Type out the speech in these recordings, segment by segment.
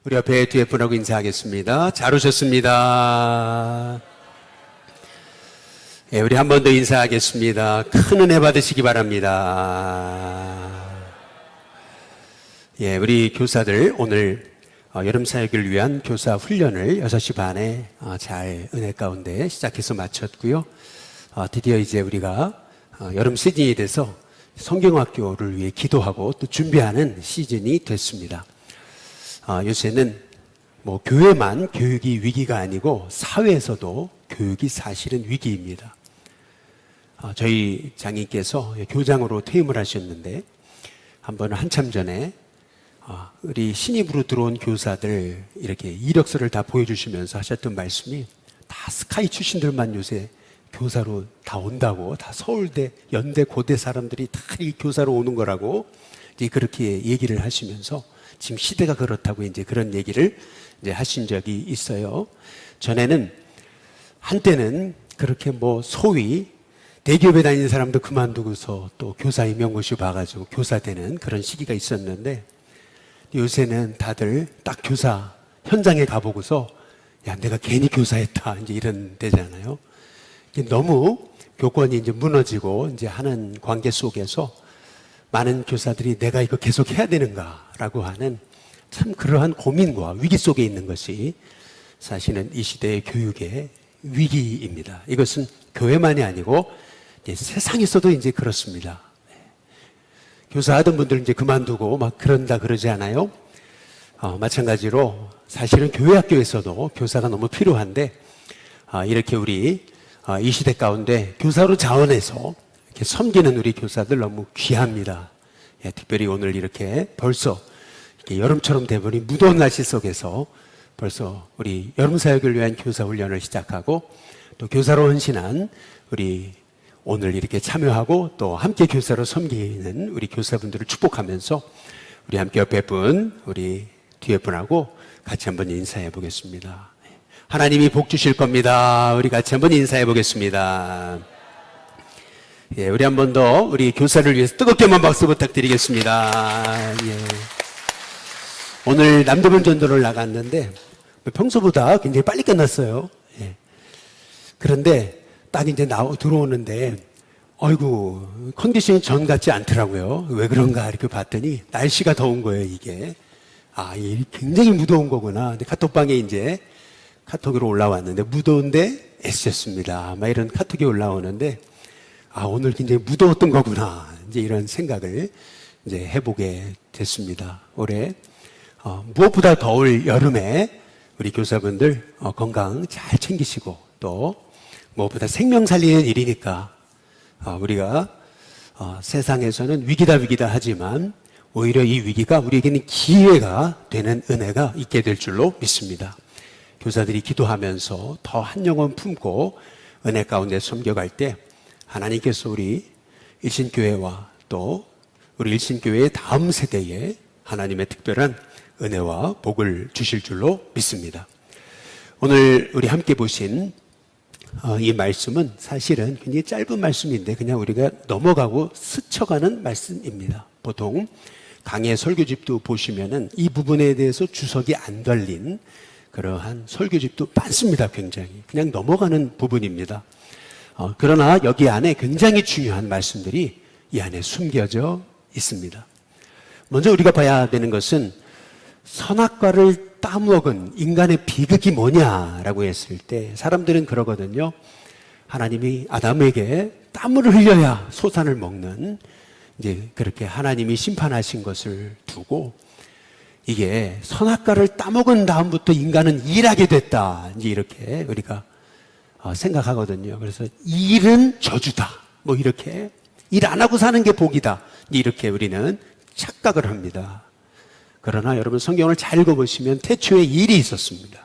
우리 옆에 뒤에 분하고 인사하겠습니다. 잘 오셨습니다. 예, 우리 한 번 더 인사하겠습니다. 큰 은혜 받으시기 바랍니다. 예, 우리 교사들 오늘 여름 사역을 위한 교사 훈련을 6시 반에 잘 은혜 가운데 시작해서 마쳤고요. 드디어 이제 우리가 여름 시즌이 돼서 성경학교를 위해 기도하고 또 준비하는 시즌이 됐습니다. 요새는 뭐 교회만 교육이 위기가 아니고 사회에서도 교육이 사실은 위기입니다. 저희 장인께서 교장으로 퇴임을 하셨는데 한 번은 한참 전에 우리 신입으로 들어온 교사들 이렇게 이력서를 다 보여주시면서 하셨던 말씀이 다 스카이 출신들만 요새 교사로 다 온다고, 다 서울대, 연대, 고대 사람들이 다 이 교사로 오는 거라고 이제 그렇게 얘기를 하시면서 지금 시대가 그렇다고 이제 그런 얘기를 이제 하신 적이 있어요. 전에는 한때는 그렇게 뭐 소위 대기업에 다니는 사람도 그만두고서 또 교사 임용고시 봐가지고 교사 되는 그런 시기가 있었는데 요새는 다들 딱 교사 현장에 가보고서 야, 내가 괜히 교사했다 이제 이런 데잖아요. 너무 교권이 이제 무너지고 이제 하는 관계 속에서 많은 교사들이 내가 이거 계속 해야 되는가라고 하는 참 그러한 고민과 위기 속에 있는 것이 사실은 이 시대의 교육의 위기입니다. 이것은 교회만이 아니고 이제 세상에서도 이제 그렇습니다. 교사하던 분들 이제 그만두고 막 그런다 그러지 않아요? 마찬가지로 사실은 교회 학교에서도 교사가 너무 필요한데 이렇게 우리 이 시대 가운데 교사로 자원해서 이렇게 섬기는 우리 교사들 너무 귀합니다. 예, 특별히 오늘 이렇게 벌써 이렇게 여름처럼 돼버린 무더운 날씨 속에서 벌써 우리 여름 사역을 위한 교사 훈련을 시작하고 또 교사로 헌신한 우리 오늘 이렇게 참여하고 또 함께 교사로 섬기는 우리 교사분들을 축복하면서 우리 함께 옆에 분, 우리 뒤에 분하고 같이 한번 인사해 보겠습니다. 하나님이 복 주실 겁니다. 우리 같이 한번 인사해 보겠습니다. 예, 우리 한 번 더 우리 교사를 위해서 뜨겁게 한번 박수 부탁드리겠습니다. 예. 오늘 남대문 전도를 나갔는데 평소보다 굉장히 빨리 끝났어요. 예. 그런데 딱 이제 들어오는데 아이고 컨디션이 전 같지 않더라고요. 왜 그런가 이렇게 봤더니 날씨가 더운 거예요. 이게 이게 굉장히 무더운 거구나. 근데 카톡방에 이제 카톡으로 올라왔는데 무더운데 애쓰셨습니다. 막 이런 카톡이 올라오는데 오늘 굉장히 무더웠던 거구나. 이제 이런 생각을 이제 해보게 됐습니다. 올해 무엇보다 더울 여름에 우리 교사분들 건강 잘 챙기시고 또 무엇보다 생명 살리는 일이니까 우리가 세상에서는 위기다 하지만 오히려 이 위기가 우리에게는 기회가 되는 은혜가 있게 될 줄로 믿습니다. 교사들이 기도하면서 더 한 영혼 품고 은혜 가운데 섬겨갈 때 하나님께서 우리 일신교회와 또 우리 일신교회의 다음 세대에 하나님의 특별한 은혜와 복을 주실 줄로 믿습니다. 오늘 우리 함께 보신 이 말씀은 사실은 굉장히 짧은 말씀인데 그냥 우리가 넘어가고 스쳐가는 말씀입니다. 보통 강의 설교집도 보시면은 이 부분에 대해서 주석이 안 달린 그러한 설교집도 많습니다. 굉장히 그냥 넘어가는 부분입니다. 그러나 여기 안에 굉장히 중요한 말씀들이 이 안에 숨겨져 있습니다. 먼저 우리가 봐야 되는 것은 선악과를 따먹은 인간의 비극이 뭐냐라고 했을 때 사람들은 그러거든요. 하나님이 아담에게 땀을 흘려야 소산을 먹는 이제 그렇게 하나님이 심판하신 것을 두고 이게 선악과를 따먹은 다음부터 인간은 일하게 됐다. 이제 이렇게 우리가 생각하거든요. 그래서 일은 저주다. 뭐 이렇게 일 안 하고 사는 게 복이다. 이렇게 우리는 착각을 합니다. 그러나 여러분 성경을 잘 읽어보시면 태초에 일이 있었습니다.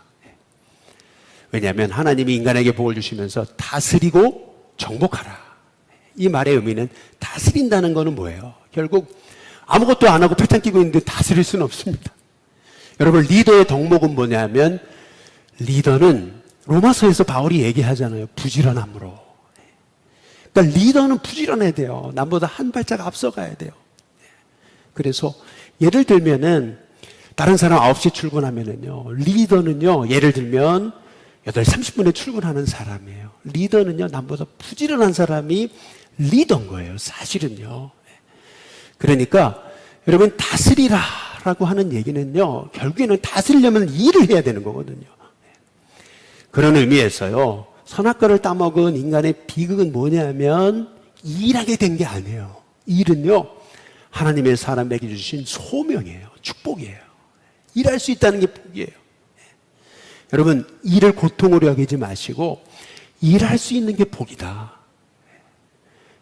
왜냐하면 하나님이 인간에게 복을 주시면서 다스리고 정복하라. 이 말의 의미는 다스린다는 것은 뭐예요? 결국 아무것도 안 하고 팔짱 끼고 있는데 다스릴 수는 없습니다. 여러분 리더의 덕목은 뭐냐면 리더는 로마서에서 바울이 얘기하잖아요. 부지런함으로. 그러니까 리더는 부지런해야 돼요. 남보다 한 발짝 앞서가야 돼요. 그래서 예를 들면은 다른 사람 9시에 출근하면은요, 리더는요, 예를 들면 8시 30분에 출근하는 사람이에요. 리더는요, 남보다 부지런한 사람이 리더인 거예요, 사실은요. 그러니까 여러분, 다스리라 라고 하는 얘기는요, 결국에는 다스리려면 일을 해야 되는 거거든요. 그런 의미에서요, 선악과를 따먹은 인간의 비극은 뭐냐면 일하게 된 게 아니에요. 일은요, 하나님의 사람에게 주신 소명이에요. 축복이에요. 일할 수 있다는 게 복이에요. 여러분, 일을 고통으로 여기지 마시고 일할 수 있는 게 복이다.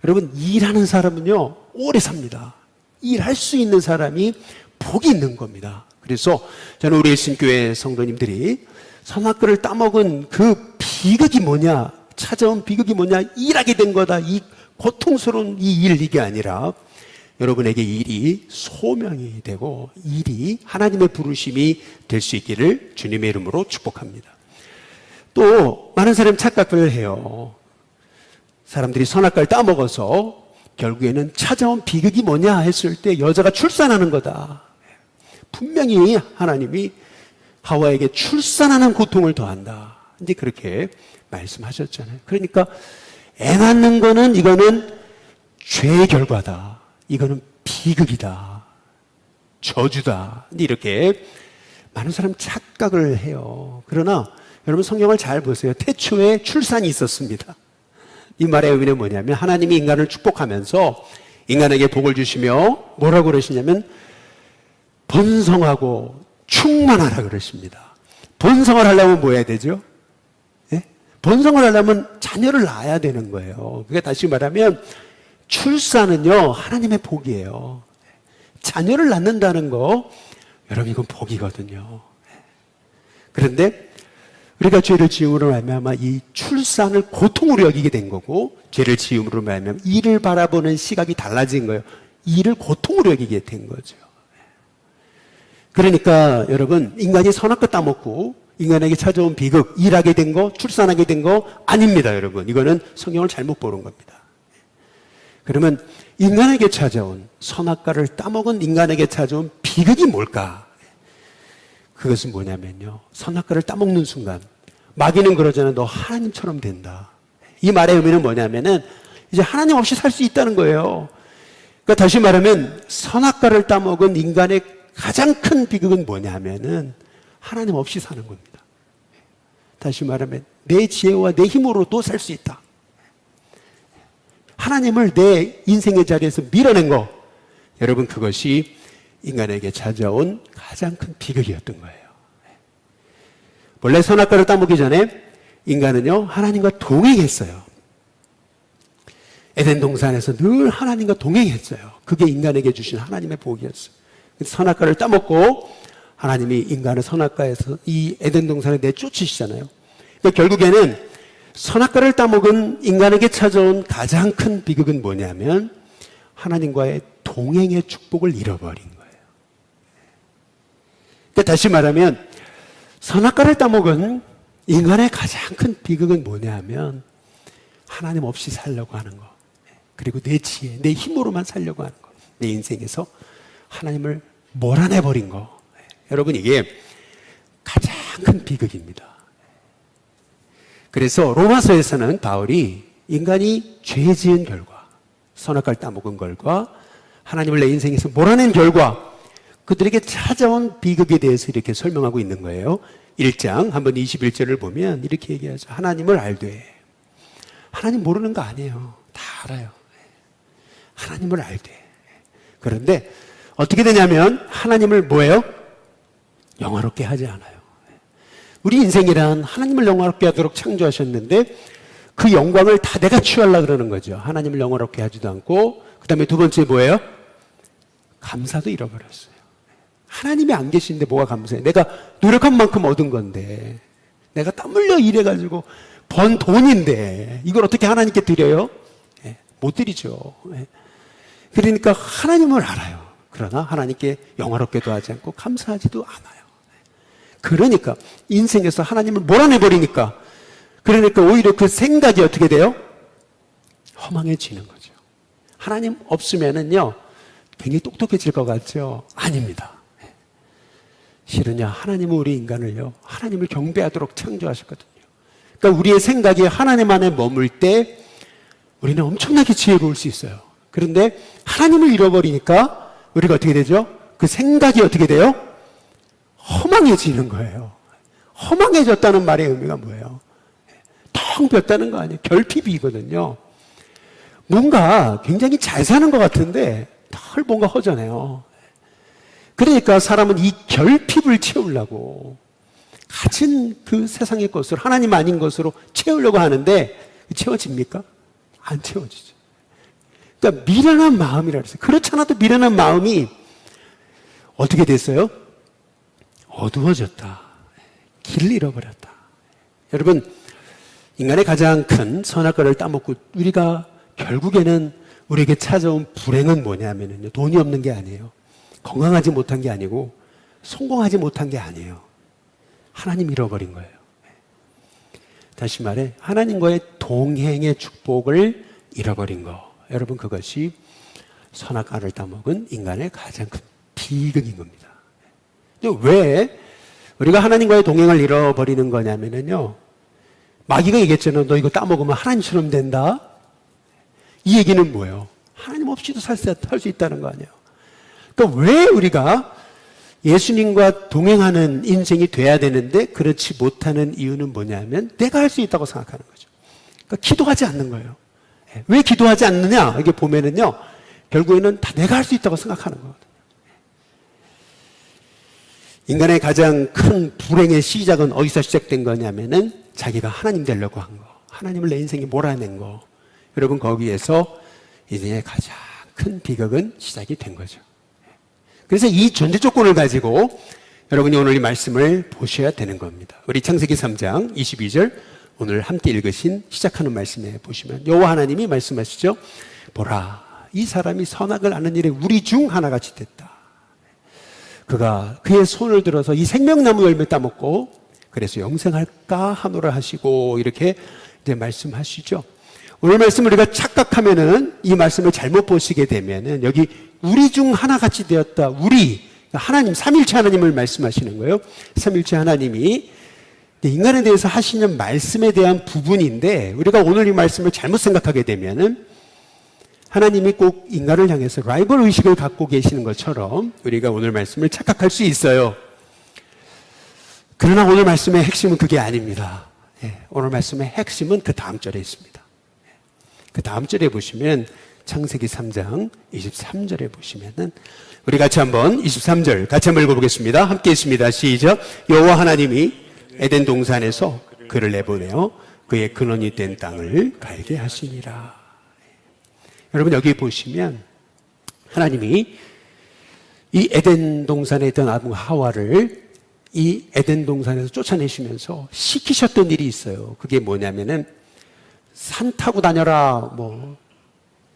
여러분, 일하는 사람은요, 오래 삽니다. 일할 수 있는 사람이 복이 있는 겁니다. 그래서 저는 우리 일신교회 성도님들이 선악과를 따먹은 그 비극이 뭐냐, 찾아온 비극이 뭐냐, 일하게 된 거다. 이 고통스러운 이 일, 이게 아니라 여러분에게 일이 소명이 되고 일이 하나님의 부르심이 될 수 있기를 주님의 이름으로 축복합니다. 또 많은 사람이 착각을 해요. 사람들이 선악과를 따먹어서 결국에는 찾아온 비극이 뭐냐 했을 때 여자가 출산하는 거다. 분명히 하나님이 하와에게 출산하는 고통을 더한다. 이제 그렇게 말씀하셨잖아요. 그러니까 애 낳는 거는 이거는 죄의 결과다. 이거는 비극이다. 저주다. 이렇게 많은 사람 착각을 해요. 그러나 여러분 성경을 잘 보세요. 태초에 출산이 있었습니다. 이 말의 의미는 뭐냐면 하나님이 인간을 축복하면서 인간에게 복을 주시며 뭐라고 그러시냐면 번성하고 충만하라 그러십니다. 번성을 하려면 뭐 해야 되죠? 예? 번성을 하려면 자녀를 낳아야 되는 거예요. 그게 다시 말하면 출산은요, 하나님의 복이에요. 자녀를 낳는다는 거, 여러분 이건 복이거든요. 그런데 우리가 죄를 지음으로 말미암아 이 출산을 고통으로 여기게 된 거고, 죄를 지음으로 말미암아 이를 바라보는 시각이 달라진 거예요. 이를 고통으로 여기게 된 거죠. 그러니까 여러분, 인간이 선악과 따먹고 인간에게 찾아온 비극, 일하게 된 거, 출산하게 된 거 아닙니다, 여러분. 이거는 성경을 잘못 보는 겁니다. 그러면 인간에게 찾아온 선악과를 따먹은 인간에게 찾아온 비극이 뭘까? 그것은 뭐냐면요, 선악과를 따먹는 순간 마귀는 그러잖아요. 너 하나님처럼 된다. 이 말의 의미는 뭐냐면은 이제 하나님 없이 살 수 있다는 거예요. 그러니까 다시 말하면 선악과를 따먹은 인간의 가장 큰 비극은 뭐냐면은 하나님 없이 사는 겁니다. 다시 말하면 내 지혜와 내 힘으로도 살 수 있다. 하나님을 내 인생의 자리에서 밀어낸 거, 여러분 그것이 인간에게 찾아온 가장 큰 비극이었던 거예요. 원래 선악과를 따먹기 전에 인간은요, 하나님과 동행했어요. 에덴 동산에서 늘 하나님과 동행했어요. 그게 인간에게 주신 하나님의 복이었어요. 선악과를 따먹고 하나님이 인간을 선악과에서 이 에덴 동산에 내쫓으시잖아요. 그러니까 결국에는 선악과를 따먹은 인간에게 찾아온 가장 큰 비극은 뭐냐면 하나님과의 동행의 축복을 잃어버린 거예요. 그러니까 다시 말하면 선악과를 따먹은 인간의 가장 큰 비극은 뭐냐면 하나님 없이 살려고 하는 거, 그리고 내 지혜, 내 힘으로만 살려고 하는 거, 내 인생에서 하나님을 몰아내버린 거. 여러분 이게 가장 큰 비극입니다. 그래서 로마서에서는 바울이 인간이 죄 지은 결과, 선악과를 따먹은 결과, 하나님을 내 인생에서 몰아낸 결과, 그들에게 찾아온 비극에 대해서 이렇게 설명하고 있는 거예요. 1장 한번 21절을 보면 이렇게 얘기하죠. 하나님을 알되. 하나님 모르는 거 아니에요. 다 알아요. 하나님을 알되. 그런데 어떻게 되냐면 하나님을 뭐예요? 영화롭게 하지 않아요. 우리 인생이란 하나님을 영화롭게 하도록 창조하셨는데 그 영광을 다 내가 취하려고 그러는 거죠. 하나님을 영화롭게 하지도 않고, 그 다음에 두 번째 뭐예요? 감사도 잃어버렸어요. 하나님이 안 계시는데 뭐가 감사해? 내가 노력한 만큼 얻은 건데, 내가 땀 흘려 일해가지고 번 돈인데 이걸 어떻게 하나님께 드려요? 못 드리죠. 그러니까 하나님을 알아요. 그러나 하나님께 영화롭게도 하지 않고 감사하지도 않아요. 그러니까 인생에서 하나님을 몰아내버리니까, 그러니까 오히려 그 생각이 어떻게 돼요? 허망해지는 거죠. 하나님 없으면은요 굉장히 똑똑해질 것 같죠? 아닙니다. 실은요, 하나님은 우리 인간을요, 하나님을 경배하도록 창조하셨거든요. 그러니까 우리의 생각이 하나님 안에 머물 때 우리는 엄청나게 지혜로울 수 있어요. 그런데 하나님을 잃어버리니까 우리가 어떻게 되죠? 그 생각이 어떻게 돼요? 허망해지는 거예요. 허망해졌다는 말의 의미가 뭐예요? 텅 비었다는 거 아니에요. 결핍이거든요. 뭔가 굉장히 잘 사는 것 같은데 덜 뭔가 허전해요. 그러니까 사람은 이 결핍을 채우려고 가진 그 세상의 것으로, 하나님 아닌 것으로 채우려고 하는데 채워집니까? 안 채워지죠. 그러니까 미련한 마음이라 그랬어요. 그렇잖아도 미련한 마음이 어떻게 됐어요? 어두워졌다. 길을 잃어버렸다. 여러분, 인간의 가장 큰 선악과를 따먹고 우리가 결국에는 우리에게 찾아온 불행은 뭐냐면요, 돈이 없는 게 아니에요. 건강하지 못한 게 아니고 성공하지 못한 게 아니에요. 하나님 잃어버린 거예요. 다시 말해, 하나님과의 동행의 축복을 잃어버린 거. 여러분, 그것이 선악과를 따먹은 인간의 가장 큰 비극인 겁니다. 왜 우리가 하나님과의 동행을 잃어버리는 거냐면요, 마귀가 얘기했잖아요. 너 이거 따먹으면 하나님처럼 된다. 이 얘기는 뭐예요? 하나님 없이도 살 수 있다는 거 아니에요. 그러니까 왜 우리가 예수님과 동행하는 인생이 돼야 되는데 그렇지 못하는 이유는 뭐냐면 내가 할 수 있다고 생각하는 거죠. 그러니까 기도하지 않는 거예요. 왜 기도하지 않느냐? 이게 보면은요, 결국에는 다 내가 할 수 있다고 생각하는 거거든요. 인간의 가장 큰 불행의 시작은 어디서 시작된 거냐면은 자기가 하나님 되려고 한 거, 하나님을 내 인생에 몰아낸 거. 여러분, 거기에서 인생의 가장 큰 비극은 시작이 된 거죠. 그래서 이 전제 조건을 가지고 여러분이 오늘 이 말씀을 보셔야 되는 겁니다. 우리 창세기 3장 22절 오늘 함께 읽으신 시작하는 말씀에 보시면 여호와 하나님이 말씀하시죠. 보라, 이 사람이 선악을 아는 일에 우리 중 하나같이 됐다. 그가 그의 손을 들어서 이 생명나무 열매 따먹고 그래서 영생할까 하노라 하시고 이렇게 이제 말씀하시죠. 오늘 말씀 우리가 착각하면은 이 말씀을 잘못 보시게 되면은 여기 우리 중 하나같이 되었다. 우리 하나님, 삼일체 하나님을 말씀하시는 거예요. 삼일체 하나님이 인간에 대해서 하시는 말씀에 대한 부분인데 우리가 오늘 이 말씀을 잘못 생각하게 되면은 하나님이 꼭 인간을 향해서 라이벌 의식을 갖고 계시는 것처럼 우리가 오늘 말씀을 착각할 수 있어요. 그러나 오늘 말씀의 핵심은 그게 아닙니다. 오늘 말씀의 핵심은 그 다음 절에 있습니다. 그 다음 절에 보시면 창세기 3장 23절에 보시면은 우리 같이 한번 23절 같이 한번 읽어보겠습니다. 함께 있습니다. 시작. 여호와 하나님이 에덴 동산에서 그를 내보내어 그의 근원이 된 땅을 갈게 하시니라. 여러분, 여기 보시면 하나님이 이 에덴 동산에 있던 아담과 하와를 이 에덴 동산에서 쫓아내시면서 시키셨던 일이 있어요. 그게 뭐냐면은 산 타고 다녀라,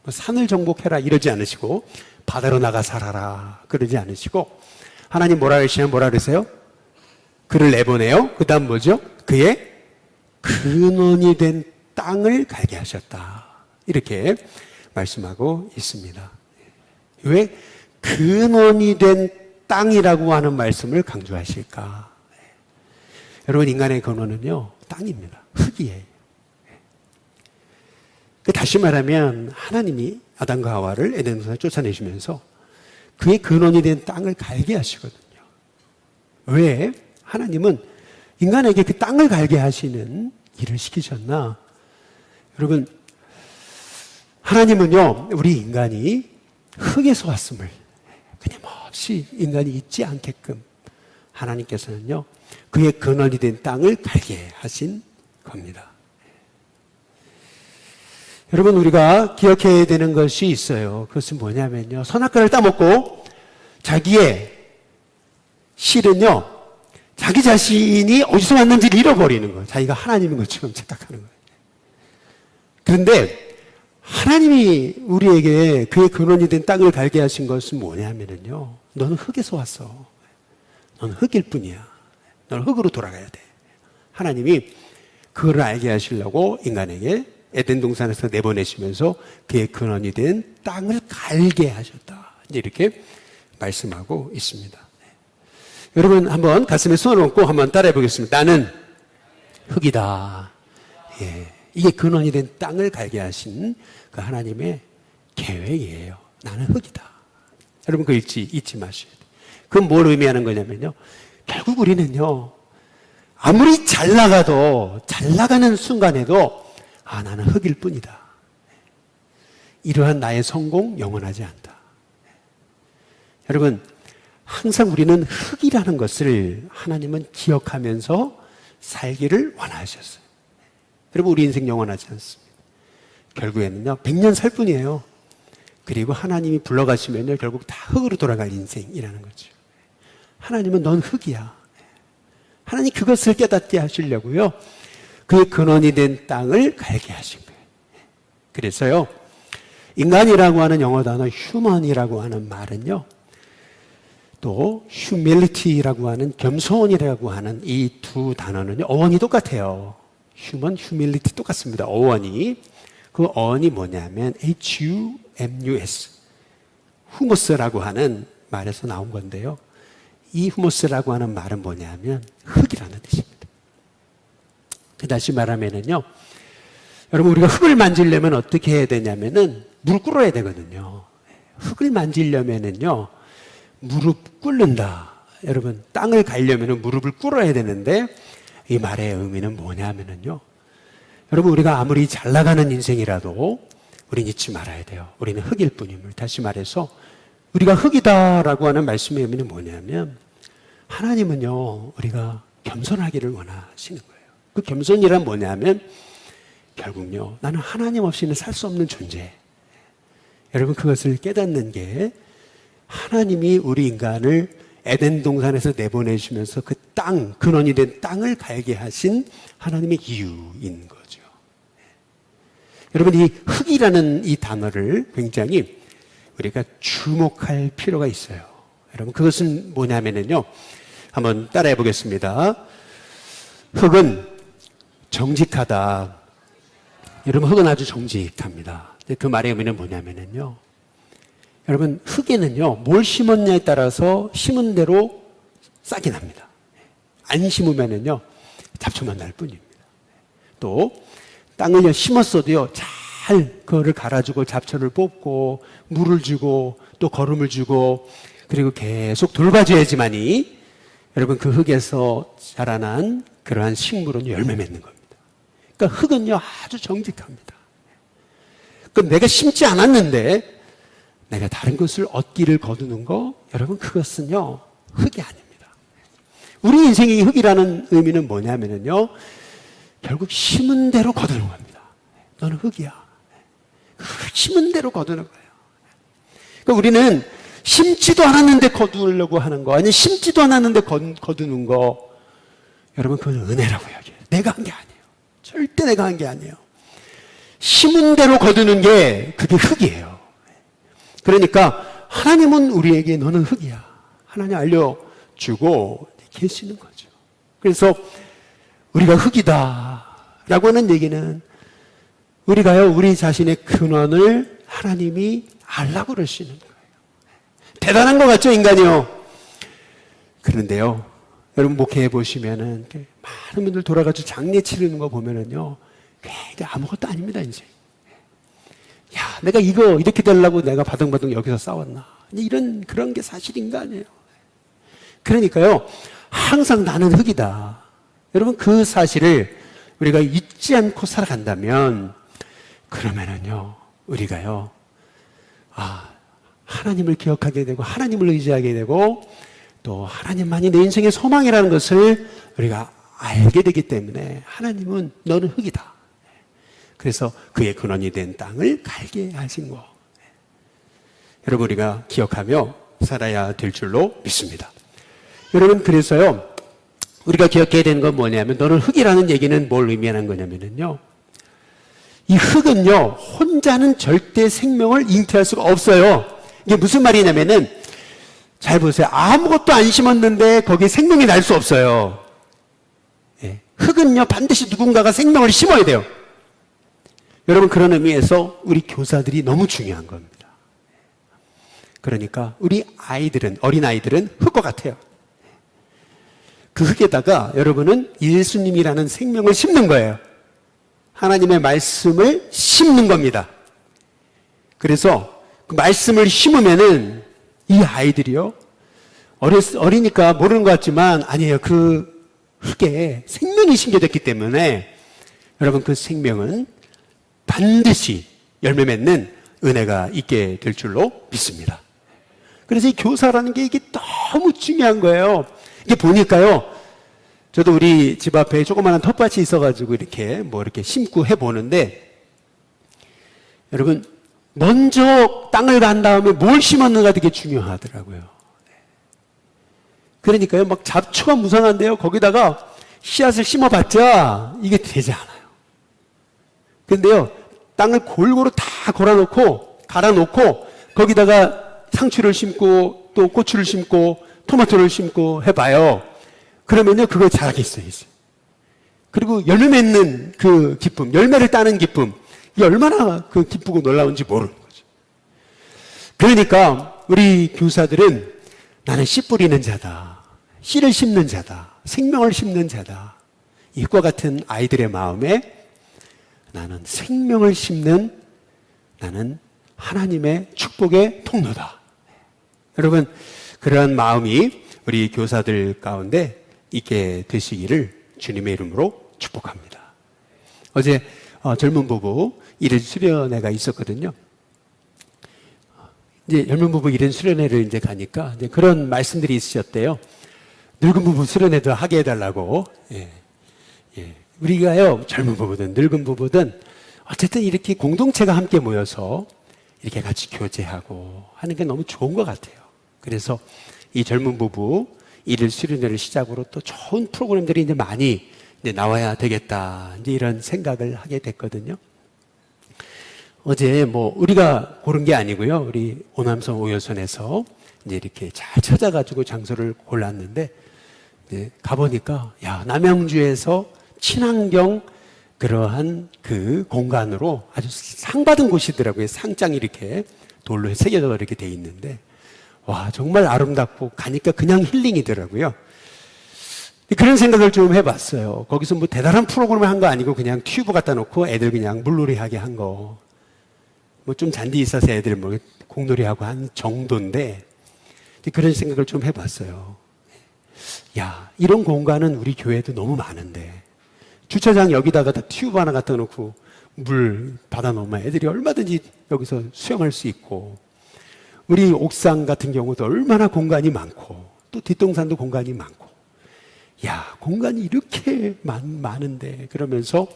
산을 정복해라 이러지 않으시고 바다로 나가 살아라 그러지 않으시고 하나님 뭐라 그러세요? 그를 내보내요. 그 다음 뭐죠? 그의 근원이 된 땅을 갈게 하셨다. 이렇게 말씀하고 있습니다. 왜 근원이 된 땅이라고 하는 말씀을 강조하실까? 여러분, 인간의 근원은요, 땅입니다. 흙이에요. 다시 말하면 하나님이 아담과 하와를 에덴 동산에 쫓아내시면서 그의 근원이 된 땅을 갈게 하시거든요. 왜? 하나님은 인간에게 그 땅을 갈게 하시는 일을 시키셨나? 여러분, 하나님은요, 우리 인간이 흙에서 왔음을 끊임없이 인간이 잊지 않게끔 하나님께서는요, 그의 근원이 된 땅을 갈게 하신 겁니다. 여러분, 우리가 기억해야 되는 것이 있어요. 그것은 뭐냐면요, 선악과를 따먹고 자기의 실은요, 자기 자신이 어디서 왔는지를 잃어버리는 거예요. 자기가 하나님인 것처럼 착각하는 거예요. 그런데 하나님이 우리에게 그의 근원이 된 땅을 갈게 하신 것은 뭐냐면요, 너는 흙에서 왔어. 너는 흙일 뿐이야. 너는 흙으로 돌아가야 돼. 하나님이 그걸 알게 하시려고 인간에게 에덴 동산에서 내보내시면서 그의 근원이 된 땅을 갈게 하셨다. 이렇게 말씀하고 있습니다. 여러분 한번 가슴에 손을 얹고 한번 따라해 보겠습니다. 나는 흙이다. 예, 이게 근원이 된 땅을 갈게 하신 그 하나님의 계획이에요. 나는 흙이다. 여러분 그거 잊지 마셔야 돼요. 그건 뭘 의미하는 거냐면요. 결국 우리는요. 아무리 잘 나가는 순간에도 나는 흙일 뿐이다. 이러한 나의 성공 영원하지 않다. 여러분 항상 우리는 흙이라는 것을 하나님은 기억하면서 살기를 원하셨어요. 여러분 우리 인생 영원하지 않습니다. 결국에는요 100년 살 뿐이에요. 그리고 하나님이 불러가시면요 결국 다 흙으로 돌아갈 인생이라는 거죠. 하나님은 넌 흙이야. 하나님 그것을 깨닫게 하시려고요 그 근원이 된 땅을 갈게 하신 거예요. 그래서요 인간이라고 하는 영어 단어 human이라고 하는 말은요 또 humility라고 하는 겸손이라고 하는 이 두 단어는 어원이 똑같아요. human, humility 똑같습니다. 어원이. 그 어원이 뭐냐면 humus, humus라고 하는 말에서 나온 건데요. 이 humus라고 하는 말은 뭐냐면 흙이라는 뜻입니다. 다시 말하면은요. 여러분 우리가 흙을 만지려면 어떻게 해야 되냐면은 물을 꿇어야 되거든요. 흙을 만지려면은요. 무릎 꿇는다. 여러분 땅을 가려면 무릎을 꿇어야 되는데 이 말의 의미는 뭐냐면은요. 여러분 우리가 아무리 잘 나가는 인생이라도 우리는 잊지 말아야 돼요. 우리는 흙일 뿐임을. 다시 말해서 우리가 흙이다라고 하는 말씀의 의미는 뭐냐면 하나님은요. 우리가 겸손하기를 원하시는 거예요. 그 겸손이란 뭐냐면 결국요. 나는 하나님 없이는 살 수 없는 존재. 여러분 그것을 깨닫는 게 하나님이 우리 인간을 에덴 동산에서 내보내시면서 그 땅, 근원이 된 땅을 갈게 하신 하나님의 이유인 거죠. 여러분 이 흙이라는 이 단어를 굉장히 우리가 주목할 필요가 있어요. 여러분 그것은 뭐냐면요. 한번 따라해 보겠습니다. 흙은 정직하다. 여러분 흙은 아주 정직합니다. 그 말의 의미는 뭐냐면요. 여러분 흙에는요 뭘 심었냐에 따라서 심은 대로 싹이 납니다. 안 심으면은요 잡초만 날 뿐입니다. 또 땅을 심었어도요 잘 그거를 갈아주고 잡초를 뽑고 물을 주고 또 거름을 주고 그리고 계속 돌봐줘야지만이 여러분 그 흙에서 자라난 그러한 식물은 열매 맺는 겁니다. 그러니까 흙은요 아주 정직합니다. 그럼 내가 심지 않았는데 내가 다른 것을 얻기를 거두는 거, 여러분 그것은요 흙이 아닙니다. 우리 인생의 흙이라는 의미는 뭐냐면요 결국 심은 대로 거두는 겁니다. 너는 흙이야. 심은 대로 거두는 거예요. 그러니까 우리는 심지도 않았는데 거두려고 하는 거, 아니 심지도 않았는데 거두는 거, 여러분 그건 은혜라고 이야기해요. 내가 한 게 아니에요. 절대 내가 한 게 아니에요. 심은 대로 거두는 게 그게 흙이에요. 그러니까 하나님은 우리에게 너는 흙이야. 하나님 알려주고 계시는 거죠. 그래서 우리가 흙이다 라고 하는 얘기는 우리가요 우리 자신의 근원을 하나님이 알라고 그러시는 거예요. 대단한 것 같죠 인간이요. 그런데요 여러분 목회해 보시면은 많은 분들 돌아가서 장례 치르는 거 보면은요 굉장히 아무것도 아닙니다 인생. 야, 내가 이거 이렇게 되려고 내가 바둥바둥 여기서 싸웠나? 이런 그런 게 사실인가 아니에요. 그러니까요, 항상 나는 흙이다. 여러분 그 사실을 우리가 잊지 않고 살아간다면 그러면은요, 우리가요, 하나님을 기억하게 되고 하나님을 의지하게 되고 또 하나님만이 내 인생의 소망이라는 것을 우리가 알게 되기 때문에 하나님은 너는 흙이다. 그래서 그의 근원이 된 땅을 갈게 하신 거. 여러분 우리가 기억하며 살아야 될 줄로 믿습니다. 여러분 그래서요 우리가 기억해야 되는 건 뭐냐면 너는 흙이라는 얘기는 뭘 의미하는 거냐면요 이 흙은요 혼자는 절대 생명을 잉태할 수가 없어요. 이게 무슨 말이냐면은 잘 보세요. 아무것도 안 심었는데 거기에 생명이 날 수 없어요. 예. 흙은요 반드시 누군가가 생명을 심어야 돼요. 여러분 그런 의미에서 우리 교사들이 너무 중요한 겁니다. 그러니까 우리 아이들은 어린아이들은 흙과 같아요. 그 흙에다가 여러분은 예수님이라는 생명을 심는 거예요. 하나님의 말씀을 심는 겁니다. 그래서 그 말씀을 심으면은 이 아이들이요, 어리니까 모르는 것 같지만 아니에요. 그 흙에 생명이 심겨졌기 때문에 여러분 그 생명은 반드시 열매 맺는 은혜가 있게 될 줄로 믿습니다. 그래서 이 교사라는 게 이게 너무 중요한 거예요. 이게 보니까요, 저도 우리 집 앞에 조그마한 텃밭이 있어가지고 이렇게 심고 해보는데, 여러분, 먼저 땅을 간 다음에 뭘 심었는가 되게 중요하더라고요. 그러니까요, 막 잡초가 무성한데요, 거기다가 씨앗을 심어봤자 이게 되지 않아요. 근데요, 땅을 골고루 다 갈아놓고, 거기다가 상추를 심고, 또 고추를 심고, 토마토를 심고 해봐요. 그러면요, 그거 자라겠어요. 그리고 열매 맺는 그 기쁨, 열매를 따는 기쁨, 이게 얼마나 그 기쁘고 놀라운지 모르는 거죠. 그러니까 우리 교사들은 나는 씨 뿌리는 자다, 씨를 심는 자다, 생명을 심는 자다. 이과 같은 아이들의 마음에 나는 생명을 심는, 나는 하나님의 축복의 통로다. 여러분, 그러한 마음이 우리 교사들 가운데 있게 되시기를 주님의 이름으로 축복합니다. 어제 젊은 부부 일일 수련회가 있었거든요. 이제 젊은 부부 일일 수련회를 이제 가니까 이제 그런 말씀들이 있으셨대요. 늙은 부부 수련회도 하게 해달라고. 예. 우리가요, 젊은 부부든 늙은 부부든 어쨌든 이렇게 공동체가 함께 모여서 이렇게 같이 교제하고 하는 게 너무 좋은 것 같아요. 그래서 이 젊은 부부 일일 수련회를 시작으로 또 좋은 프로그램들이 이제 많이 이제 나와야 되겠다, 이제 이런 생각을 하게 됐거든요. 어제 우리가 고른 게 아니고요. 우리 오남성 오여선에서 이제 이렇게 잘 찾아가지고 장소를 골랐는데, 이제 가보니까, 남양주에서 친환경 그러한 그 공간으로 아주 상 받은 곳이더라고요. 상장이 이렇게 돌로 새겨져 이렇게 돼 있는데, 와, 정말 아름답고 가니까 그냥 힐링이더라고요. 그런 생각을 좀 해봤어요. 거기서 대단한 프로그램을 한 거 아니고 그냥 튜브 갖다 놓고 애들 그냥 물놀이하게 한 거. 좀 잔디 있어서 애들 공놀이하고 한 정도인데, 그런 생각을 좀 해봤어요. 이런 공간은 우리 교회도 너무 많은데, 주차장 여기다가 다 튜브 하나 갖다 놓고 물 받아 놓으면 애들이 얼마든지 여기서 수영할 수 있고, 우리 옥상 같은 경우도 얼마나 공간이 많고, 또 뒷동산도 공간이 많고, 공간이 이렇게 많은데, 그러면서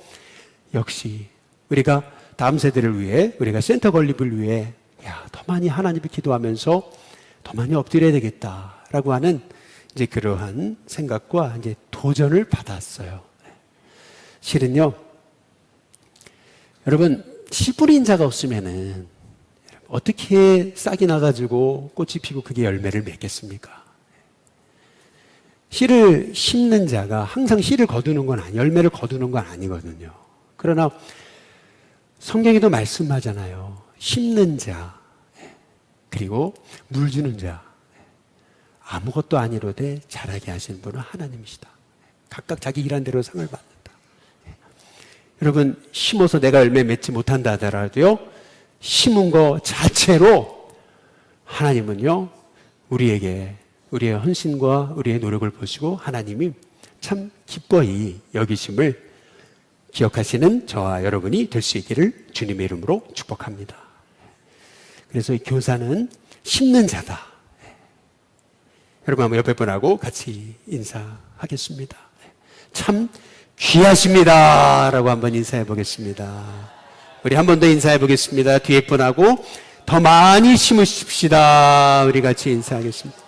역시 우리가 다음 세대를 위해, 우리가 센터 건립을 위해 더 많이 하나님을 기도하면서 더 많이 엎드려야 되겠다라고 하는 이제 그러한 생각과 이제 도전을 받았어요. 실은요, 여러분, 씨 뿌린 자가 없으면은 어떻게 싹이 나가지고 꽃이 피고 그게 열매를 맺겠습니까? 씨를 심는 자가 항상 씨를 거두는 건 열매를 거두는 건 아니거든요. 그러나 성경에도 말씀하잖아요. 심는 자, 그리고 물 주는 자, 아무것도 아니로되 자라게 하시는 분은 하나님이시다. 각각 자기 일한 대로 상을 받는다. 여러분, 심어서 내가 열매 맺지 못한다 하더라도요, 심은 거 자체로 하나님은요, 우리에게 우리의 헌신과 우리의 노력을 보시고 하나님이 참 기뻐히 여기심을 기억하시는 저와 여러분이 될 수 있기를 주님의 이름으로 축복합니다. 그래서 이 교사는 심는 자다. 여러분 한번 옆에 분하고 같이 인사하겠습니다. 참 귀하십니다 라고 한번 인사해 보겠습니다. 우리 한 번 더 인사해 보겠습니다. 뒤에 분하고 더 많이 심으십시다. 우리 같이 인사하겠습니다.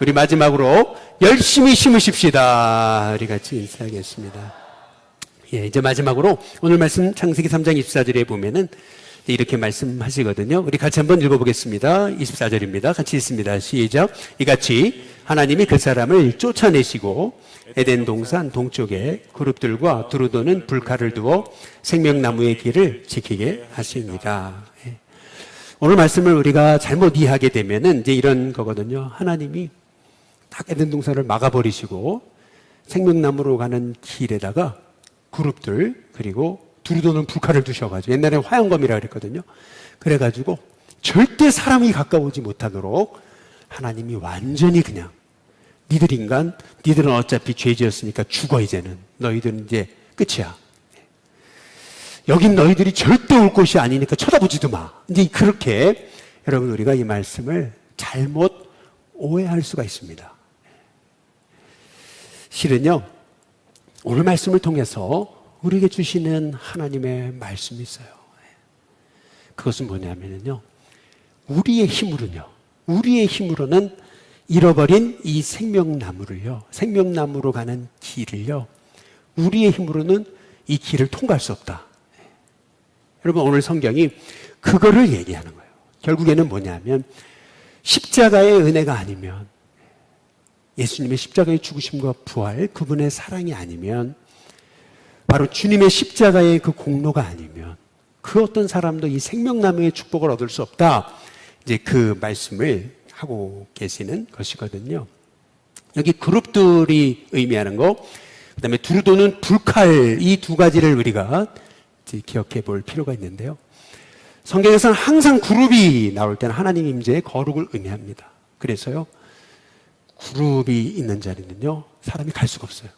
우리 마지막으로 열심히 심으십시다. 우리 같이 인사하겠습니다. 이제 마지막으로 오늘 말씀 창세기 3장 24절에 보면은 이렇게 말씀하시거든요. 우리 같이 한번 읽어보겠습니다. 24절입니다. 같이 읽습니다. 시작. 이같이 하나님이 그 사람을 쫓아내시고 에덴 동산 동쪽에 그룹들과 두루 도는 불칼을 두어 생명나무의 길을 지키게 하십니다. 오늘 말씀을 우리가 잘못 이해하게 되면은 이제 이런 거거든요. 하나님이 딱 에덴 동산을 막아버리시고 생명나무로 가는 길에다가 그룹들 그리고 두루도는 불칼을 두셔가지고 옛날에 화양검이라 그랬거든요. 그래가지고 절대 사람이 가까우지 못하도록 하나님이 완전히 그냥 니들 인간, 니들은 어차피 죄 지었으니까 죽어 이제는. 너희들은 이제 끝이야. 여긴 너희들이 절대 올 곳이 아니니까 쳐다보지도 마. 이제 그렇게 여러분 우리가 이 말씀을 잘못 오해할 수가 있습니다. 실은요, 오늘 말씀을 통해서 우리에게 주시는 하나님의 말씀이 있어요. 그것은 뭐냐면요, 우리의 힘으로는 잃어버린 이 생명나무를요, 생명나무로 가는 길을요, 우리의 힘으로는 이 길을 통과할 수 없다. 여러분, 오늘 성경이 그거를 얘기하는 거예요. 결국에는 뭐냐면 십자가의 은혜가 아니면, 예수님의 십자가의 죽으심과 부활, 그분의 사랑이 아니면, 바로 주님의 십자가의 그 공로가 아니면 그 어떤 사람도 이 생명나무의 축복을 얻을 수 없다. 이제 그 말씀을 하고 계시는 것이거든요. 여기 그룹들이 의미하는 거, 그 다음에 두루도는 불칼, 이 두 가지를 우리가 기억해 볼 필요가 있는데요. 성경에서는 항상 그룹이 나올 때는 하나님 임재의 거룩을 의미합니다. 그래서요, 그룹이 있는 자리는요, 사람이 갈 수가 없어요.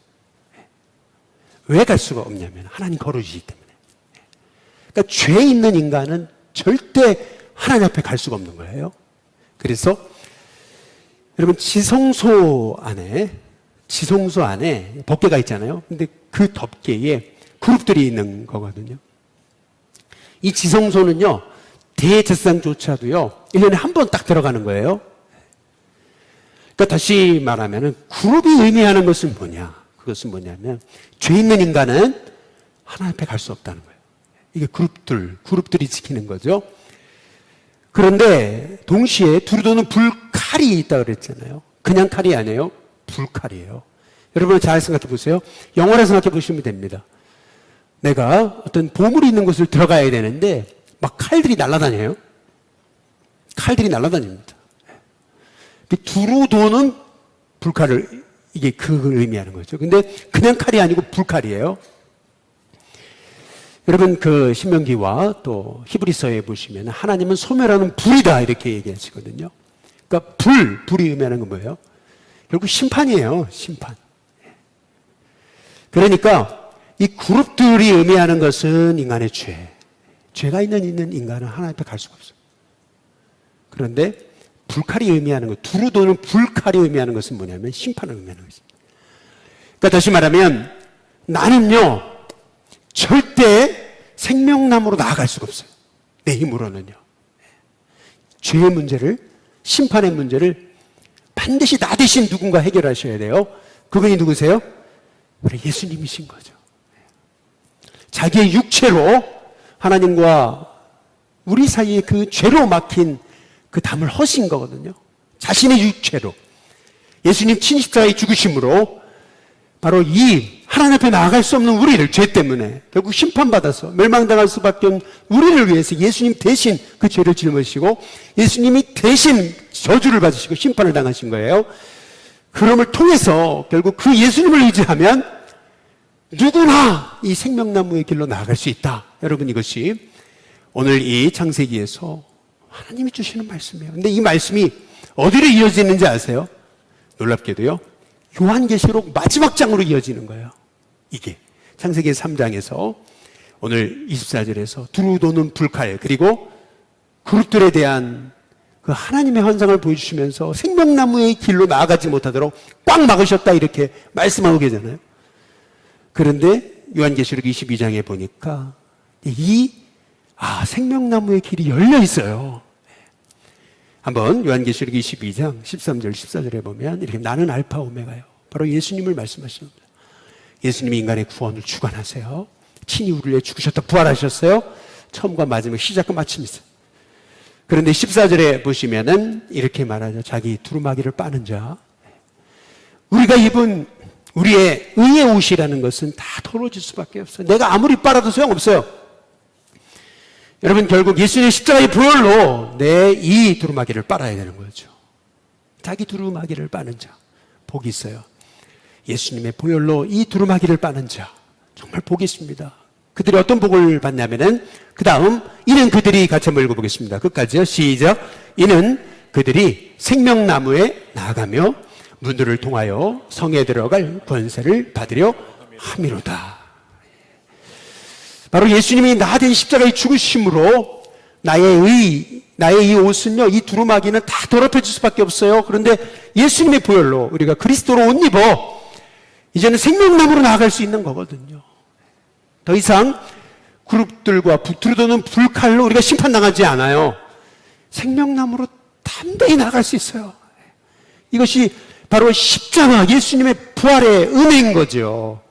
왜 갈 수가 없냐면 하나님 거룩이기 때문에. 그러니까 죄 있는 인간은 절대 하나님 앞에 갈 수가 없는 거예요. 그래서 여러분, 지성소 안에 덮개가 있잖아요. 근데 그 덮개에 그룹들이 있는 거거든요. 이 지성소는요, 대제사장조차도요, 1년에 한 번 딱 들어가는 거예요. 그러니까 다시 말하면 그룹이 의미하는 것은 뭐냐? 그것은 뭐냐면 죄 있는 인간은 하나님 앞에 갈 수 없다는 거예요. 이게 그룹들이 지키는 거죠. 그런데 동시에 두루도는 불칼이 있다고 그랬잖아요. 그냥 칼이 아니에요. 불칼이에요. 여러분 잘 생각해 보세요. 영화를 생각해 보시면 됩니다. 내가 어떤 보물이 있는 곳을 들어가야 되는데 막 칼들이 날아다녀요. 칼들이 날아다닙니다. 두루도는 불칼을, 이게 그걸 의미하는 거죠. 근데 그냥 칼이 아니고 불칼이에요. 여러분 그 신명기와 또 히브리서에 보시면 하나님은 소멸하는 불이다 이렇게 얘기하시거든요. 그러니까 불이 의미하는 건 뭐예요? 결국 심판이에요. 심판. 그러니까 이 그룹들이 의미하는 것은 인간의 죄가 있는 인간은 하나님 앞에 갈 수가 없어요. 그런데 불칼이 의미하는 것, 두루도는 불칼이 의미하는 것은 뭐냐면 심판을 의미하는 것입니다. 그러니까 다시 말하면 나는요, 절대 생명나무로 나아갈 수가 없어요. 내 힘으로는요. 죄의 문제를, 심판의 문제를 반드시 나 대신 누군가 해결하셔야 돼요. 그분이 누구세요? 우리 예수님이신 거죠. 자기의 육체로 하나님과 우리 사이에 그 죄로 막힌 그 담을 허신 거거든요. 자신의 육체로. 예수님 친십자가의 죽으심으로 바로 이 하나님 앞에 나아갈 수 없는 우리를, 죄 때문에 결국 심판받아서 멸망당할 수밖에 없는 우리를 위해서 예수님 대신 그 죄를 짊으시고 예수님이 대신 저주를 받으시고 심판을 당하신 거예요. 그럼을 통해서 결국 그 예수님을 의지하면 누구나 이 생명나무의 길로 나아갈 수 있다. 여러분, 이것이 오늘 이 창세기에서 하나님이 주시는 말씀이에요. 근데 이 말씀이 어디로 이어지는지 아세요? 놀랍게도요, 요한계시록 마지막 장으로 이어지는 거예요. 이게 창세기 3장에서 오늘 24절에서 두루도는 불칼, 그리고 그룹들에 대한 그 하나님의 환상을 보여주시면서 생명나무의 길로 나아가지 못하도록 꽉 막으셨다 이렇게 말씀하고 계잖아요. 그런데 요한계시록 22장에 보니까 생명나무의 길이 열려 있어요. 한번 요한계시록 22장 13절 14절에 보면 이렇게, 나는 알파 오메가요. 바로 예수님을 말씀하십니다. 예수님이 인간의 구원을 주관하세요. 친히 우리를 위해 죽으셨다 부활하셨어요. 처음과 마지막, 시작과 마침이 있어요. 그런데 14절에 보시면은 이렇게 말하죠. 자기 두루마기를 빠는 자. 우리가 입은 우리의 의의 옷이라는 것은 다 더러워질 수밖에 없어요. 내가 아무리 빨아도 소용없어요. 여러분, 결국 예수님의 십자가의 보혈로 내 이 두루마기를 빨아야 되는 거죠. 자기 두루마기를 빠는 자, 복이 있어요. 예수님의 보혈로 이 두루마기를 빠는 자 정말 복이 있습니다. 그들이 어떤 복을 받냐면은 그 다음 이는 그들이 같이 한번 읽어보겠습니다. 끝까지요. 시작. 이는 그들이 생명나무에 나아가며 문들을 통하여 성에 들어갈 권세를 받으려 함이로다. 바로 예수님이 나 된 십자가의 죽으심으로 나의 이 옷은요, 이 두루마기는 다 더럽혀질 수밖에 없어요. 그런데 예수님의 보혈로 우리가 그리스도로 옷 입어 이제는 생명나무로 나아갈 수 있는 거거든요. 더 이상 그룹들과 붙들어도는 불칼로 우리가 심판당하지 않아요. 생명나무로 담대히 나아갈 수 있어요. 이것이 바로 십자가 예수님의 부활의 은혜인 거죠.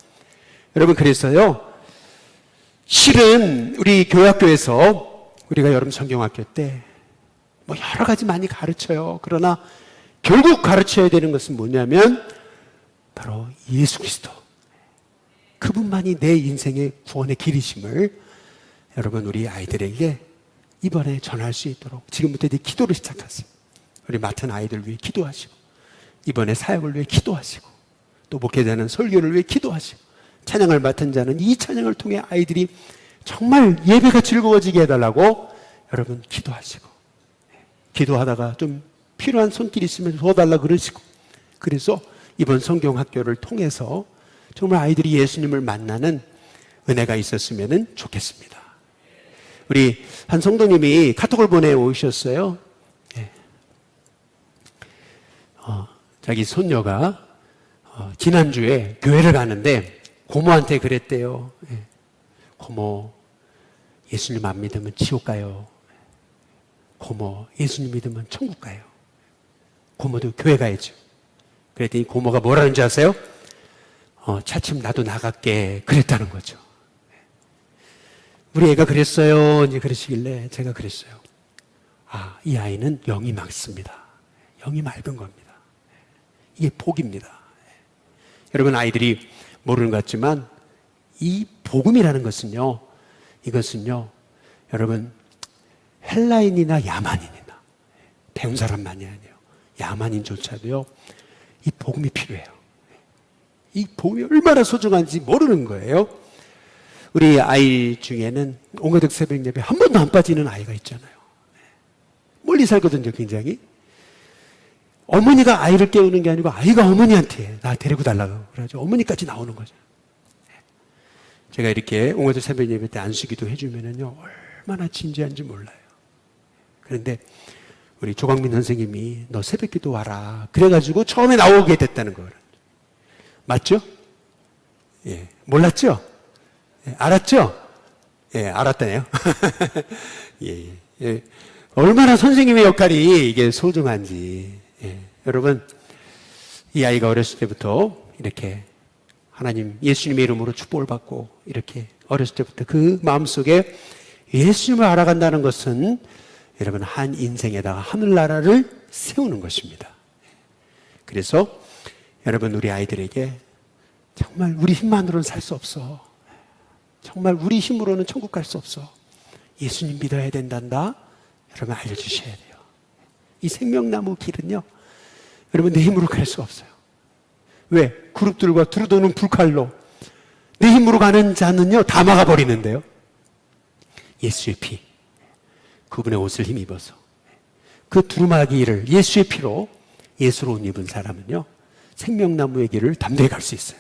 여러분, 그래서요, 실은 우리 교회학교에서 우리가 여름 성경학교 때 뭐 여러 가지 많이 가르쳐요. 그러나 결국 가르쳐야 되는 것은 뭐냐면 바로 예수 그리스도. 그분만이 내 인생의 구원의 길이심을 여러분 우리 아이들에게 이번에 전할 수 있도록 지금부터 이제 기도를 시작하세요. 우리 맡은 아이들 위해 기도하시고 이번에 사역을 위해 기도하시고 또 목회자는 설교를 위해 기도하시고 찬양을 맡은 자는 이 찬양을 통해 아이들이 정말 예배가 즐거워지게 해달라고 여러분 기도하시고 기도하다가 좀 필요한 손길이 있으면 도와달라 그러시고 그래서 이번 성경학교를 통해서 정말 아이들이 예수님을 만나는 은혜가 있었으면 좋겠습니다. 우리 한 성도님이 카톡을 보내오셨어요. 네. 자기 손녀가 지난주에 교회를 가는데 고모한테 그랬대요. 네. 고모, 예수님 안 믿으면 지옥 가요. 고모, 예수님 믿으면 천국 가요. 고모도 교회 가야죠. 그랬더니 고모가 뭐라는지 아세요? 차츰 나도 나갈게 그랬다는 거죠. 우리 애가 그랬어요. 이제 그러시길래 제가 그랬어요. 이 아이는 영이 맑습니다. 영이 맑은 겁니다. 이게 복입니다. 여러분, 아이들이 모르는 것 같지만 이 복음이라는 것은요, 이것은요, 여러분, 헬라인이나 야만인이나 배운 사람만이 아니에요. 야만인조차도요, 이 복음이 필요해요. 이 복음이 얼마나 소중한지 모르는 거예요. 우리 아이 중에는 옹가득 새벽 예배 한 번도 안 빠지는 아이가 있잖아요. 멀리 살거든요, 굉장히. 어머니가 아이를 깨우는 게 아니고 아이가 어머니한테 나 데리고 달라고 그래가지고 어머니까지 나오는 거죠. 제가 이렇게 옹가득 새벽 예배 때 안수기도 해주면은요, 얼마나 진지한지 몰라요. 그런데 우리 조광민 선생님이 너 새벽 기도 와라. 그래가지고 처음에 나오게 됐다는 거예요. 맞죠? 예. 몰랐죠? 예. 알았죠? 예, 알았다네요. 예, 예. 얼마나 선생님의 역할이 이게 소중한지. 예. 여러분, 이 아이가 어렸을 때부터 이렇게 하나님, 예수님의 이름으로 축복을 받고 이렇게 어렸을 때부터 그 마음속에 예수님을 알아간다는 것은 여러분 한 인생에다가 하늘나라를 세우는 것입니다. 그래서 여러분 우리 아이들에게 정말 우리 힘만으로는 살 수 없어. 정말 우리 힘으로는 천국 갈 수 없어. 예수님 믿어야 된단다. 여러분 알려주셔야 돼요. 이 생명나무 길은요, 여러분 내 힘으로 갈 수 없어요. 왜? 그룹들과 두루도는 불칼로 내 힘으로 가는 자는요 다 막아버리는데요. 예수의 피, 그분의 옷을 힘입어서 그 두루마기를 예수의 피로 예수로 옷 입은 사람은요 생명나무의 길을 담대히 갈 수 있어요.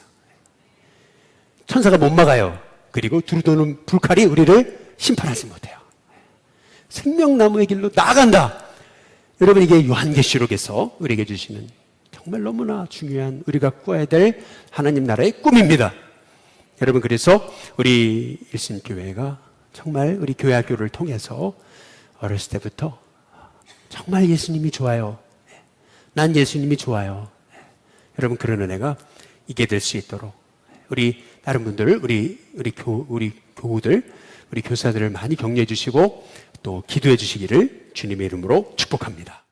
천사가 못 막아요. 그리고 두루도는 불칼이 우리를 심판하지 못해요. 생명나무의 길로 나아간다. 여러분, 이게 요한계시록에서 우리에게 주시는 정말 너무나 중요한 우리가 꾸어야 될 하나님 나라의 꿈입니다. 여러분, 그래서 우리 일신교회가 정말 우리 교회학교를 통해서 어렸을 때부터 정말 예수님이 좋아요. 난 예수님이 좋아요. 여러분, 그런 은혜가 있게 될 수 있도록 우리 다른 분들, 우리 교우들, 우리 교사들을 많이 격려해 주시고 또 기도해 주시기를 주님의 이름으로 축복합니다.